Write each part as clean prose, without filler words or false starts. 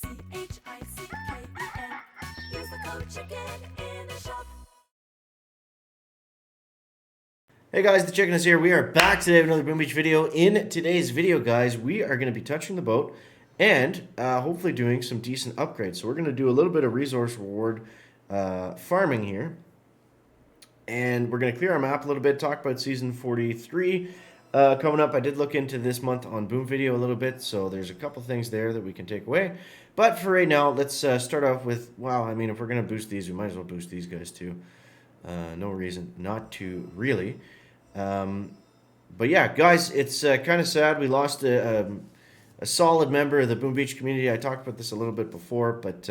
Use the code CHICKEN in the shop. Hey guys, the Chicken is here. We are back today with another Boom Beach video. In today's video, guys, we are going to be touching the boat and hopefully doing some decent upgrades. So we're going to do a little bit of resource reward farming here. And we're going to clear our map a little bit, talk about Season 43 coming up. I did look into this month on Boom Video a little bit, so there's a couple things there that we can take away. But for right now, let's start off with, wow, I mean, if we're going to boost these, we might as well boost these guys too. No reason not to, really. But yeah, guys, it's kind of sad. We lost a solid member of the Boom Beach community. I talked about this a little bit before, but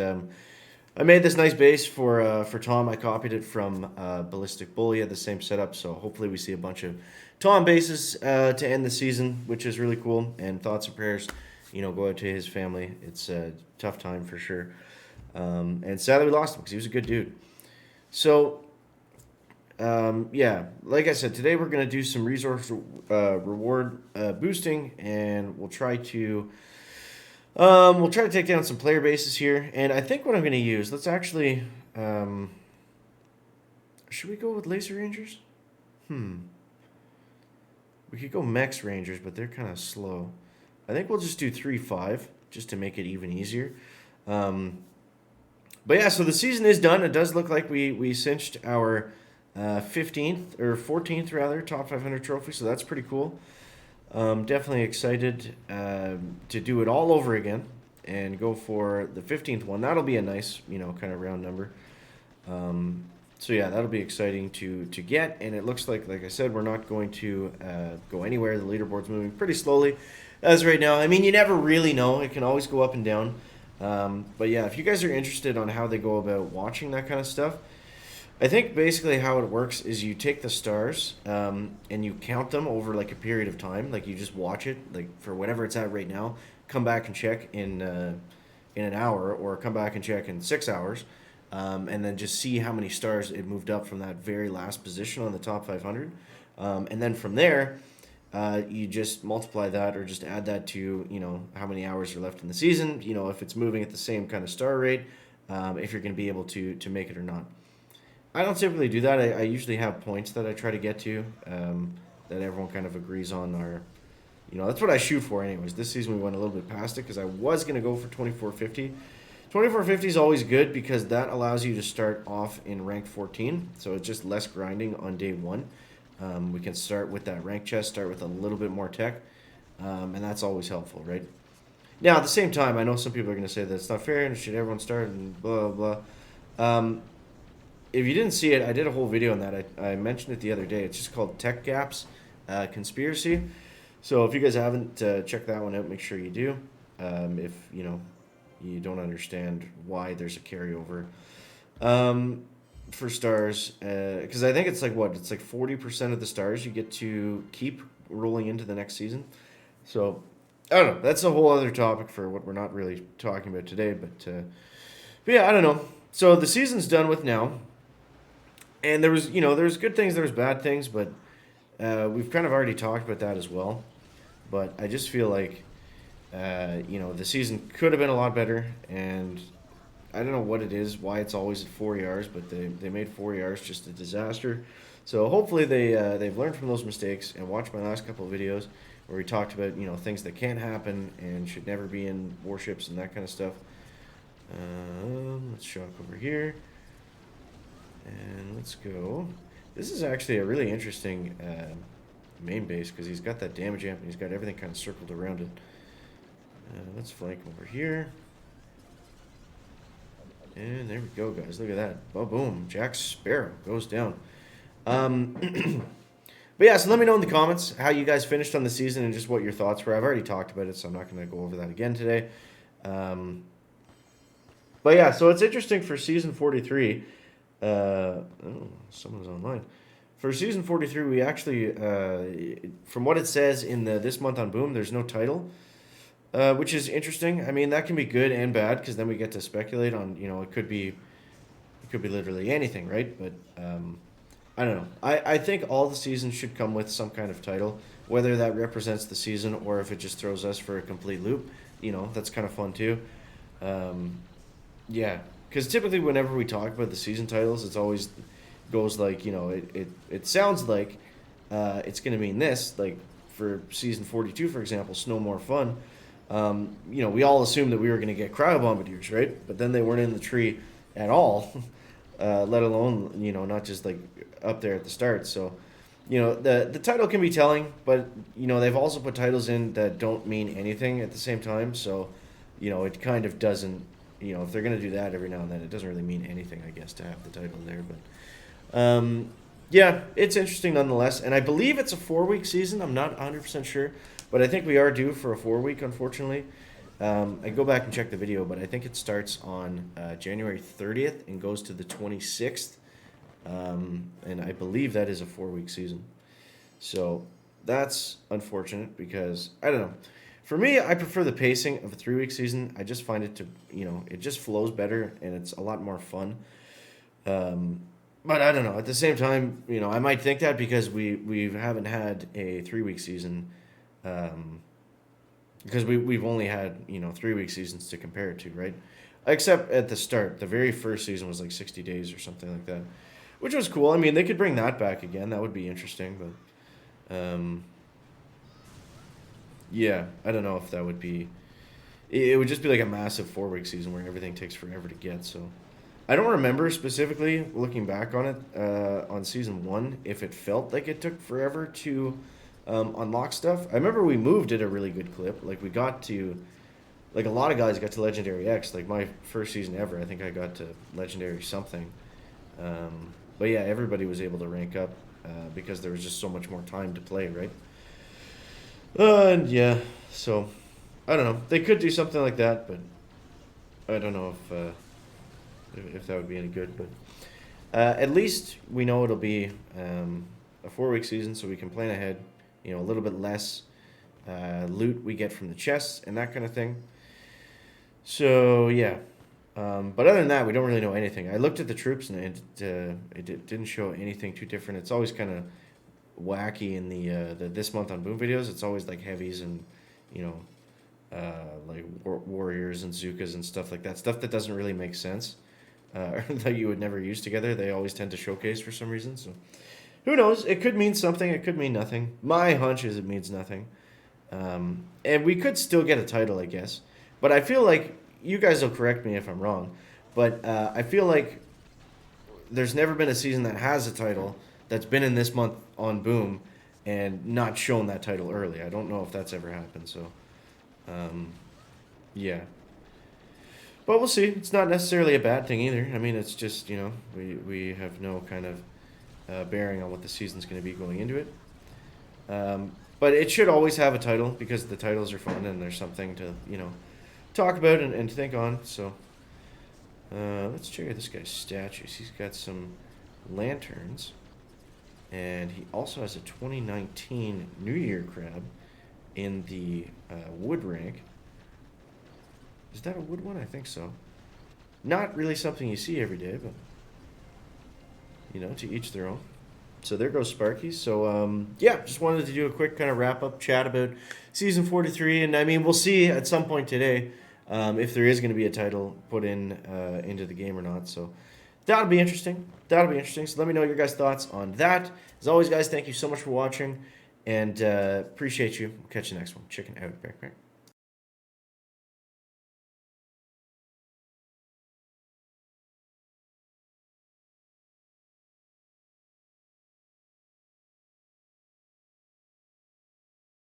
I made this nice base for Tom. I copied it from Ballistic Bully at the same setup, so hopefully we see a bunch of Tom bases to end the season, which is really cool. And thoughts and prayers, go out to his family. It's a tough time for sure. And sadly we lost him because he was a good dude. So yeah, like I said, today we're going to do some resource reward boosting, and we'll try to take down some player bases here. And I think what I'm going to use, let's actually, should we go with Laser Rangers? We could go Mechs Rangers, but they're kind of slow. I think we'll just do 3-5, just to make it even easier. But yeah, so the season is done. It does look like we cinched our 15th, or 14th rather, top 500 trophy, so that's pretty cool. Definitely excited to do it all over again and go for the 15th one. That'll be a nice, kind of round number. So yeah, that'll be exciting to get, and it looks like I said, we're not going to go anywhere. The leaderboard's moving pretty slowly as right now. I mean, you never really know. It can always go up and down. But yeah, if you guys are interested on how they go about watching that kind of stuff, I think basically how it works is you take the stars and you count them over like a period of time. Like you just watch it, like for whatever it's at right now. Come back and check in an hour, or come back and check in 6 hours, and then just see how many stars it moved up from that very last position on the top 500. And then from there, you just multiply that, or just add that to how many hours are left in the season. If it's moving at the same kind of star rate, if you're going to be able to make it or not. I don't typically do that. I usually have points that I try to get to that everyone kind of agrees on are, that's what I shoot for anyways. This season we went a little bit past it because I was going to go for 2450. 2450 is always good because that allows you to start off in rank 14, so it's just less grinding on day one. We can start with that rank chest, start with a little bit more tech, and that's always helpful, right? Now, at the same time, I know some people are going to say that it's not fair and should everyone start and blah, blah, blah. If you didn't see it, I did a whole video on that. I mentioned it the other day. It's just called Tech Gaps Conspiracy. So if you guys haven't checked that one out, make sure you do. If you don't understand why there's a carryover for stars, because I think it's like it's like 40% of the stars you get to keep rolling into the next season. So I don't know. That's a whole other topic for what we're not really talking about today. But yeah, I don't know. So the season's done with now. And there was good things, there was bad things, but we've kind of already talked about that as well. But I just feel like, the season could have been a lot better, and I don't know what it is, why it's always at 4 yards, but they made 4 yards just a disaster. So hopefully they've learned from those mistakes and watched my last couple of videos where we talked about things that can't happen and should never be in warships and that kind of stuff. Let's shock over here. And let's go. This is actually a really interesting main base because he's got that damage amp and he's got everything kind of circled around it. Let's flank over here. And there we go, guys. Look at that. Oh, boom. Jack Sparrow goes down. But yeah, so let me know in the comments how you guys finished on the season and just what your thoughts were. I've already talked about it, so I'm not going to go over that again today. But yeah, so it's interesting for Season 43. Someone's online. For Season 43, we actually, from what it says in this month on Boom, there's no title, which is interesting. I mean, that can be good and bad because then we get to speculate on, it could be literally anything, right? But I don't know. I think all the seasons should come with some kind of title, whether that represents the season or if it just throws us for a complete loop. That's kind of fun too. Yeah, because typically whenever we talk about the season titles, it's always goes like, it sounds like it's going to mean this. Like for season 42, for example, Snow More Fun. We all assumed that we were going to get cryo bombardiers, right? But then they weren't in the tree at all, let alone not just like up there at the start. So the title can be telling, but they've also put titles in that don't mean anything at the same time. So it kind of doesn't. If they're gonna do that every now and then, it doesn't really mean anything, I guess, to have the title there. But yeah, it's interesting nonetheless. And I believe it's a 4-week season. I'm not 100% sure, but I think we are due for a 4-week, unfortunately. I go back and check the video, but I think it starts on January 30th and goes to the 26th. And I believe that is a 4-week season. So that's unfortunate because, I don't know. For me, I prefer the pacing of a 3-week season. I just find it to, it just flows better and it's a lot more fun. But I don't know. At the same time, I might think that because we haven't had a 3-week season, because we've only had 3-week seasons to compare it to, right? Except at the start, the very first season was like 60 days or something like that, which was cool. I mean, they could bring that back again. That would be interesting, but yeah, I don't know if that would be. It would just be like a massive 4-week season where everything takes forever to get. So I don't remember specifically looking back on it on season 1 if it felt like it took forever to unlock stuff. I remember we moved at a really good clip. Like we got to, like a lot of guys got to Legendary X. Like my first season ever, I think I got to Legendary something. But yeah, everybody was able to rank up because there was just so much more time to play, right? And yeah, so I don't know. They could do something like that, but I don't know if that would be any good. But at least we know it'll be a 4-week season, so we can plan ahead. A little bit less loot we get from the chests and that kind of thing. So yeah, but other than that, we don't really know anything. I looked at the troops and it didn't show anything too different. It's always kind of wacky in the this month on Boom videos. It's always like heavies and like warriors and Zukas and stuff like that. Stuff that doesn't really make sense, that you would never use together. They always tend to showcase for some reason. So who knows? It could mean something. It could mean nothing. My hunch is it means nothing. And we could still get a title, I guess. But I feel like you guys will correct me if I'm wrong. But I feel like there's never been a season that has a title that's been in this month on Boom and not shown that title early. I don't know if that's ever happened. So, yeah. But we'll see. It's not necessarily a bad thing either. I mean, it's just, we have no kind of bearing on what the season's going to be going into it. But it should always have a title because the titles are fun and there's something to, talk about and think on. So, let's check out this guy's statues. He's got some lanterns. And he also has a 2019 New Year crab in the wood rank. Is that a wood one? I think so. Not really something you see every day, but, to each their own. So there goes Sparky. So, yeah, just wanted to do a quick kind of wrap-up chat about Season 43. And, I mean, we'll see at some point today if there is going to be a title put into the game or not. So that'll be interesting. So let me know your guys' thoughts on that. As always, guys, thank you so much for watching. And appreciate you. We'll catch you next one. Chicken out. Back.